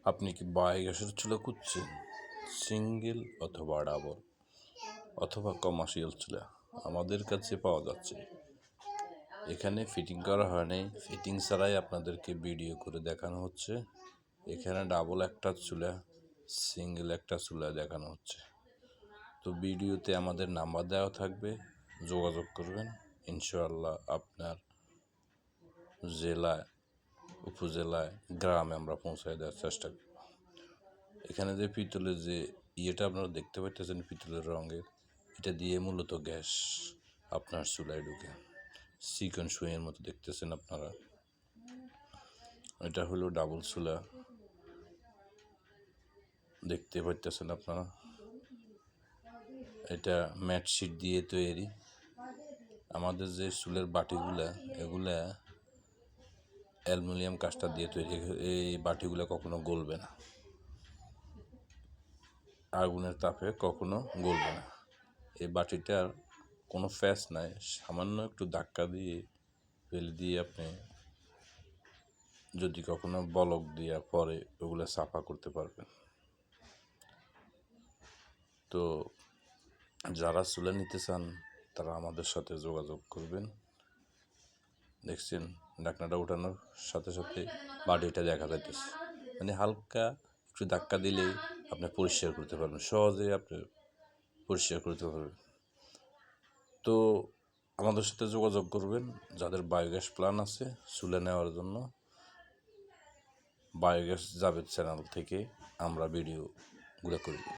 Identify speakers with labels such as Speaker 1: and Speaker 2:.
Speaker 1: আপনি কি বায়োগ্যাসের চুলা খুঁজছেন? সিঙ্গেল অথবা ডাবল অথবা কমার্শিয়াল চুলা আমাদের কাছে পাওয়া যাচ্ছে। এখানে ফিটিং করা হয়নি, ফিটিং ছাড়াই আপনাদেরকে ভিডিও করে দেখানো হচ্ছে। এখানে ডাবল একটা চুলা, সিঙ্গেল একটা চুলা দেখানো হচ্ছে। তো ভিডিওতে আমাদের নাম্বার দেওয়া থাকবে, যোগাযোগ করবেন। ইনশাআল্লাহ আপনার জেলায়, উপজেলায়, গ্রামে আমরা পৌঁছায় দেওয়ার চেষ্টা করব। এখানে যে পিতলের যে ইয়েটা আপনারা দেখতে পাচ্ছেন পিতলের রঙের, এটা দিয়ে মূলত গ্যাস আপনার চুলায় ঢুকে। চিকন সুইয়ের মতো দেখতেছেন আপনারা। এটা হলো ডাবল চুলা, দেখতে পাচ্ছেন আপনারা। এটা ম্যাট শিট দিয়ে তৈরি। আমাদের যে চুলের বাটিগুলা, এগুলা অ্যালুমিনিয়াম কাস্টার দিয়ে তৈরি। এই বাটিগুলা কখনো গলবে না, আগুনের তাপে কখনো গলবে না। এই বাটিটার কোনো ফ্যাস নাই, সামান্য একটু ধাক্কা দিয়ে ফেলে দিয়ে আপনি যদি কখনো বলক দিয়ে পরে ওগুলো সাফা করতে পারবেন। তো যারা চুলা নিতে চান তারা আমাদের সাথে যোগাযোগ করবেন। দেখছেন ঢাকনাটা ওঠানোর সাথে সাথে বাটিটা দেখা যাইতেছে, মানে হালকা একটু ধাক্কা দিলেই আপনি পরিষ্কার করতে পারবেন, সহজে আপনি পরিষ্কার করতে পারবেন। তো আমাদের সাথে যোগাযোগ করবেন যাদের বায়োগ্যাস প্ল্যান আছে চুলা নেওয়ার জন্য। বায়োগ্যাস জাভেদ চ্যানেল থেকে আমরা ভিডিওগুলো করি।